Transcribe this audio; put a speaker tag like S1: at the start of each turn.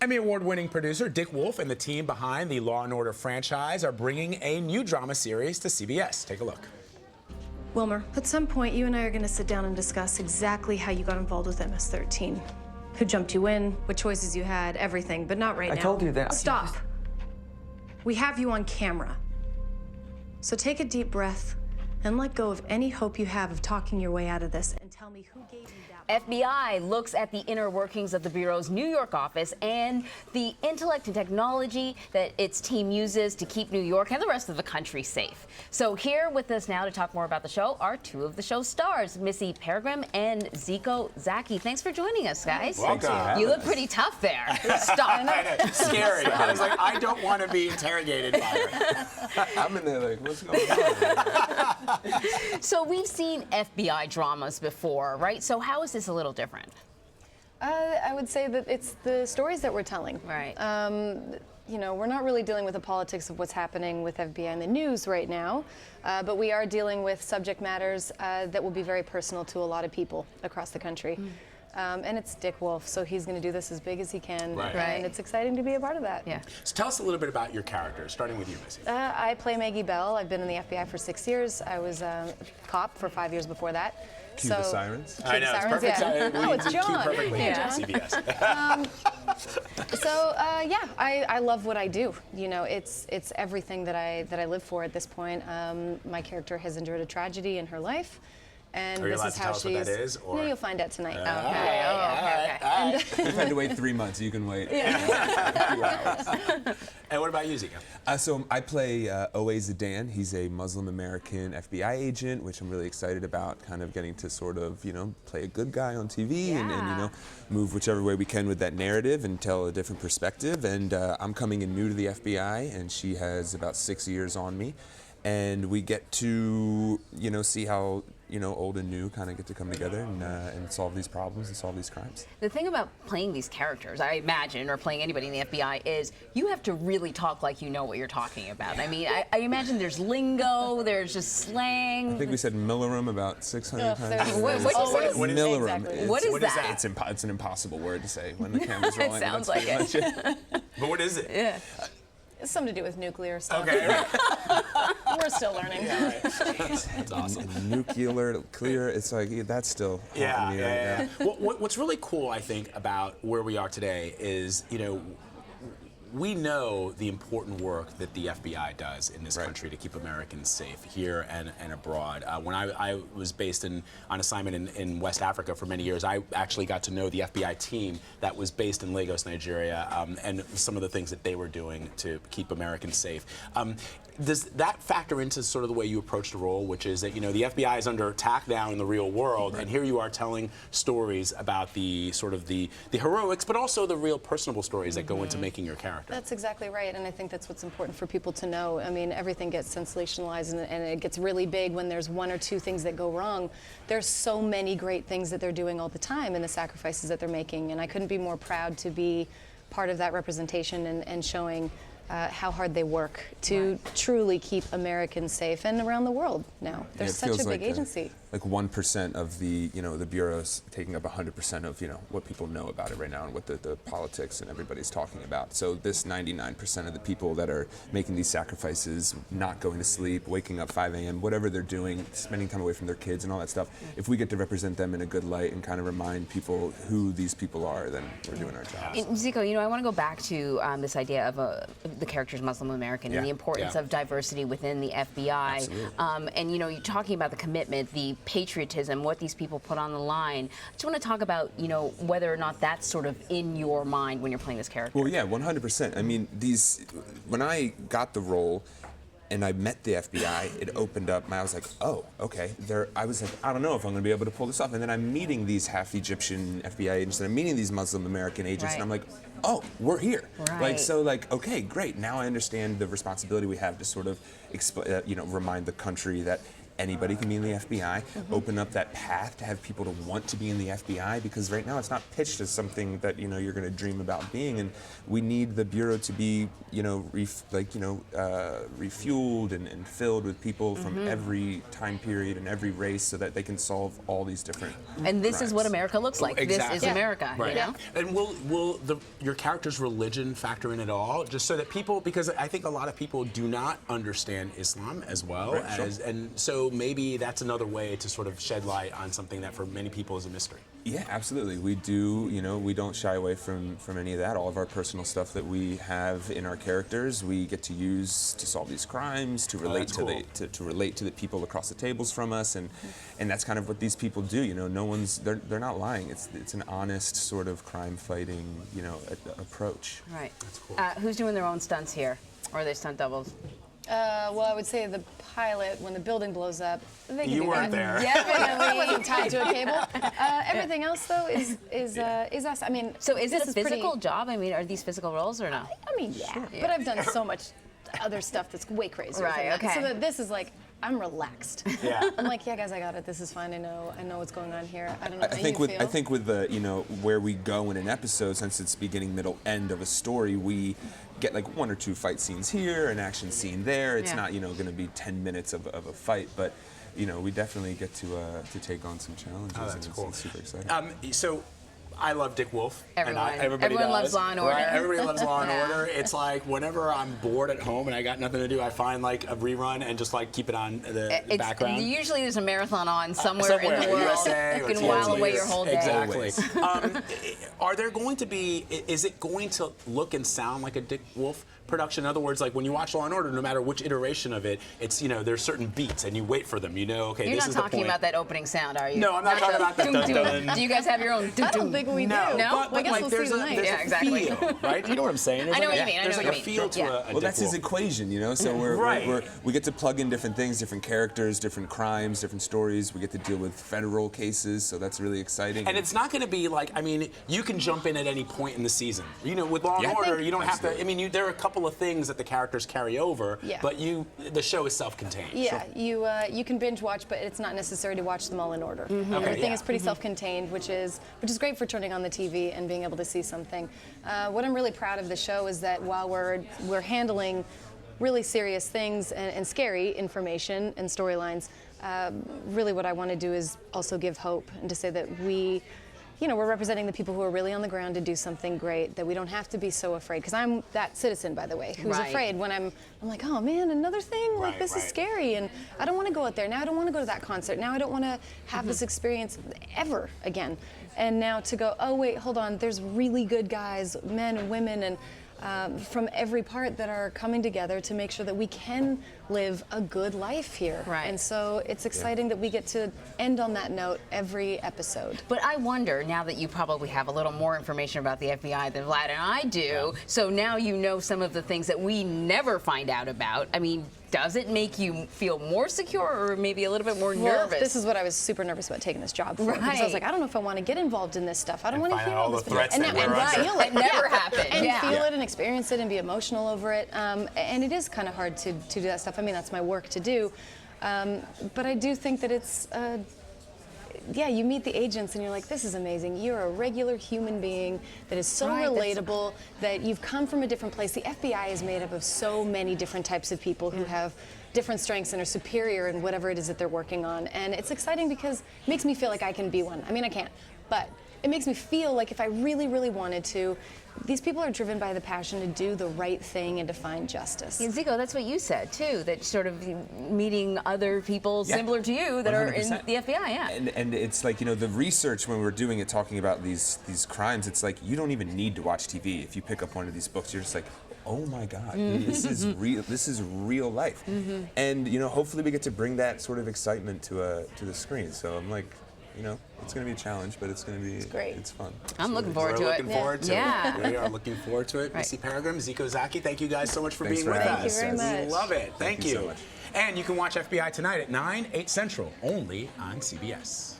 S1: Emmy Award-winning producer Dick Wolf and the team behind the Law & Order franchise are bringing a new drama series to CBS. Take a look.
S2: Wilmer, at some point, you and I are going to sit down and discuss exactly how you got involved with MS-13. Who jumped you in, what choices you had, everything, but not right now.
S3: I told you that.
S2: Stop. We have you on camera. So take a deep breath and let go of any hope you have of talking your way out of this and tell me who gave you that.
S4: FBI looks at the inner workings of the Bureau's New York office and the intellect and technology that its team uses to keep New York and the rest of the country safe. So here with us now to talk more about the show are two of the show's stars, Missy, Peregrym, and Zeeko, Zaki. Thanks for joining us, guys.
S1: Welcome.
S4: You look pretty tough there. Stop.
S1: Scary. I was like, I don't want to be interrogated by her.
S3: I'm in there like, what's going on?
S4: So we've seen FBI dramas before, right? So how is this a little different?
S5: I would say that it's the stories that we're telling.
S4: Right.
S5: You know, we're not really dealing with the politics of what's happening with FBI in the news right now, but we are dealing with subject matters that will be very personal to a lot of people across the country. And it's Dick Wolf, so he's going to do this as big as he can, and it's exciting to be a part of that.
S4: Yeah.
S1: So tell us a little bit about your character, starting with you, Missy.
S5: I play Maggie Bell. I've been in the FBI for 6 years. I was a cop for 5 years before that.
S3: Cue the sirens.
S1: I know, it's perfect.
S5: Yeah. Oh, it's John.
S1: Perfectly
S5: Hey,
S1: John.
S5: John.
S1: CBS.
S5: So yeah, I love what I do. You know, it's everything that I live for at this point. My character has endured a tragedy in her life, and
S1: Are you
S5: this
S1: allowed
S5: is
S1: to
S5: how
S1: tell us what
S5: she's.
S1: that is? Or?
S5: No, you'll find out tonight.
S4: Okay.
S3: We've had to wait 3 months. You can wait.
S1: And what about you, Zeeko?
S3: So I play O.A. Zidane. He's a Muslim American FBI agent, which I'm really excited about, kind of getting to sort of, you know, play a good guy on TV and, you know, move whichever way we can with that narrative and tell a different perspective. And I'm coming in new to the FBI, and she has about 6 years on me. And we get to, you know, see how, you know, old and new kind of get to come together and solve these problems and solve these crimes.
S4: The thing about playing these characters, I imagine, or playing anybody in the FBI, is you have to really talk like you know what you're talking about. Yeah. I mean, I imagine there's lingo, there's just slang.
S3: I think we said Millerum about 600 times.
S4: What is
S3: Millerum.
S5: Exactly.
S4: What is that?
S3: It's an impossible word to say when the camera's rolling.
S4: It sounds
S3: That's
S4: like
S3: pretty
S4: it.
S3: much it.
S1: But what is it?
S4: Yeah.
S5: It's something to do with nuclear stuff.
S1: Okay.
S5: We're still learning.
S1: That's awesome.
S3: Nuclear, clear, it's like, that's still hot in the air.
S1: What's really cool, I think, about where we are today is, you know, we know the important work that the FBI does in this country to keep Americans safe here and abroad. When I was based on assignment in West Africa for many years, I actually got to know the FBI team that was based in Lagos, Nigeria, and some of the things that they were doing to keep Americans safe. Does that factor into sort of the way you approach the role, which is that, you know, the FBI is under attack now in the real world, and here you are telling stories about the sort of the heroics, but also the real personable stories that go into making your character?
S5: That's exactly right, and I think that's what's important for people to know. I mean, everything gets sensationalized, and it gets really big when there's one or two things that go wrong. There's so many great things that they're doing all the time and the sacrifices that they're making, and I couldn't be more proud to be part of that representation and showing how hard they work to truly keep Americans safe and around the world now. They're such a big agency.
S3: Like 1% of the, you know, the bureau's taking up 100% of, you know, what people know about it right now and what the politics and everybody's talking about. So this 99% of the people that are making these sacrifices, not going to sleep, waking up 5 a.m., whatever they're doing, spending time away from their kids and all that stuff, if we get to represent them in a good light and kind of remind people who these people are, then we're doing our job.
S4: Zeeko, you know, I want to go back to this idea of the character's Muslim American and the importance of diversity within the FBI. And, you know, you're talking about the commitment, the patriotism, what these people put on the line. I just want to talk about, you know, whether or not that's sort of in your mind when you're playing this character.
S3: Well, yeah, 100%. I mean, when I got the role and I met the FBI, it opened up, and I was like, oh, okay. I was like, I don't know if I'm going to be able to pull this off. And then I'm meeting these half Egyptian FBI agents, and I'm meeting these Muslim American agents, and I'm like, oh, we're here. Like, so, like, okay, great. Now I understand the responsibility we have to sort of, you know, remind the country that anybody can be in the FBI, open up that path to have people to want to be in the FBI, because right now it's not pitched as something that you're going to dream about being, and we need the Bureau to be refueled and filled with people from every time period and every race, so that they can solve all these different
S4: And this
S3: crimes.
S4: is what America looks like.
S1: Exactly.
S4: This is America.
S1: Right.
S4: You know?
S1: And will your character's religion factor in at all? Just so that people, because I think a lot of people do not understand Islam as well, and so maybe that's another way to sort of shed light on something that for many people is a mystery.
S3: Yeah, absolutely. We do, we don't shy away from any of that. All of our personal stuff that we have in our characters, we get to use to solve these crimes, to relate to relate to the people across the tables from us, and that's kind of what these people do. No one's they're not lying. It's an honest sort of crime fighting, approach.
S4: Right.
S1: That's cool.
S4: Who's doing their own stunts here, or are they stunt doubles?
S5: Well, I would say the pilot, when the building blows up, they can
S1: You
S5: do
S1: weren't
S5: that.
S1: there.
S5: Definitely wasn't tied to a cable. Everything else, though, is us. I mean,
S4: So is it a
S5: this
S4: physical
S5: pretty-
S4: job? I mean, are these physical roles or no?
S5: I mean, yeah. But I've done so much other stuff that's way crazier.
S4: Right,
S5: than that.
S4: okay.
S5: So that this is like, I'm relaxed.
S1: Yeah.
S5: I'm like, yeah, guys, I got it. This is fine. I know what's going on here. I don't know
S3: I
S5: how
S3: think
S5: you
S3: with
S5: feel.
S3: I think with the where we go in an episode, since it's beginning, middle, end of a story, we get like 1 or 2 fight scenes here, an action scene there. It's not going to be 10 minutes of a fight, but we definitely get to take on some challenges.
S1: Oh, that's
S3: and
S1: cool.
S3: It's super exciting.
S1: So I love Dick Wolf.
S4: Everyone.
S1: Everybody
S4: Everyone
S1: does,
S4: loves Law and Order.
S1: Right? Everybody loves Law and
S4: Yeah.
S1: Order. It's like whenever I'm bored at home and I got nothing to do, I find like a rerun and just like keep it on the background.
S4: Usually there's a marathon on somewhere in the world.
S1: USA,
S4: You
S1: or
S4: can while
S1: TNT.
S4: away your whole day.
S1: Exactly. Are there going to be? Is it going to look and sound like a Dick Wolf production? In other words, like when you watch Law and Order, no matter which iteration of it, it's there's certain beats and you wait for them. Okay,
S4: You're
S1: this
S4: not
S1: is the
S4: talking
S1: point.
S4: about that opening sound, are you?
S1: No, I'm not talking about that. Dun, dun.
S4: Do you guys have your own?
S5: I don't think we do.
S1: No,
S4: No?
S1: but
S5: I guess
S1: like
S5: we'll
S1: there's
S5: see
S1: a
S5: tonight.
S1: there's
S4: Yeah,
S1: a
S4: exactly.
S1: feel, right? You know what I'm saying? There's
S4: I know
S1: like
S4: what you mean.
S1: There's
S4: I know
S1: like
S4: what
S1: a
S4: you mean.
S1: feel to
S4: Yeah.
S1: a
S3: Well,
S1: Dick
S3: that's his
S1: Wolf.
S3: equation, so
S1: Right.
S3: we get to plug in different things, different characters, different crimes, different stories. We get to deal with federal cases, so that's really exciting.
S1: And it's not going to be like, you can jump in at any point in the season. With Law and
S3: Yeah.
S1: Order, you don't have to.
S3: Absolutely.
S1: There are a couple of things that the characters carry over,
S5: Yeah.
S1: but the show is self-contained.
S5: Yeah, you can binge watch, but it's not necessary to watch them all in order.
S1: Okay,
S5: Everything
S1: yeah.
S5: is pretty self-contained, which is great for turning on the TV and being able to see something. What I'm really proud of the show is that while we're handling really serious things and scary information and storylines, really what I want to do is also give hope and to say that we're representing the people who are really on the ground to do something great, that we don't have to be so afraid. Because I'm that citizen, by the way, who's
S4: Right.
S5: afraid when I'm like, oh man, another thing? Like,
S1: Right,
S5: this is
S1: right.
S5: scary, and I don't want to go out there. Now I don't want to go to that concert. Now I don't want to have this experience ever again. And now to go, oh wait, hold on, there's really good guys, men and women, and from every part that are coming together to make sure that we can live a good life here.
S4: Right.
S5: And so it's exciting that we get to end on that note every episode.
S4: But I wonder, now that you probably have a little more information about the FBI than Vlad and I do, so now you know some of the things that we never find out about. Does it make you feel more secure or maybe a little bit more
S5: Well,
S4: nervous?
S5: this is what I was super nervous about taking this job for. Because I was
S4: Right.
S5: like, I don't know if I want to get involved in this stuff. I don't want to
S1: find
S5: hear
S1: out
S5: all
S1: all
S5: this.
S1: the threats
S5: and
S1: that
S5: now-
S1: we're
S5: and
S1: under.
S5: feel it.
S4: That never
S5: Yeah.
S4: happened.
S5: And
S4: Yeah.
S5: feel it and experience it and be emotional over it. And it is kind of hard to do that stuff. That's my work to do. But I do think that it's, you meet the agents and you're like, this is amazing. You're a regular human being that is so
S4: Right, that's-
S5: relatable, that you've come from a different place. The FBI is made up of so many different types of people who have different strengths and are superior in whatever it is that they're working on. And it's exciting because it makes me feel like I can be one. I can't, but it makes me feel like if I really, really wanted to, these people are driven by the passion to do the right thing and to find justice.
S4: And Zeeko, that's what you said too, that sort of meeting other people similar to you that are in
S3: 100%.
S4: the FBI, yeah.
S3: And it's like, the research when we're doing it, talking about these crimes, it's like you don't even need to watch TV. If you pick up one of these books, you're just like, oh my God, this is real. This is real life. And hopefully we get to bring that sort of excitement to the screen. So I'm like, it's going to be a challenge, but it's going to be
S5: great.
S3: It's fun.
S4: I'm looking forward
S1: We're
S4: to
S1: looking
S4: it.
S1: forward to
S4: Yeah.
S1: it. We are looking forward to it.
S4: Right.
S1: Missy Peregrym, Zeeko, Zaki, thank you guys so much for
S3: Thanks
S1: being
S3: for
S1: with
S3: having
S1: us.
S5: us. Thank you very
S1: We
S5: much.
S1: love it. Thank
S3: Thank you
S1: you.
S3: so much.
S1: And you can watch FBI tonight at 9, 8 Central, only on CBS.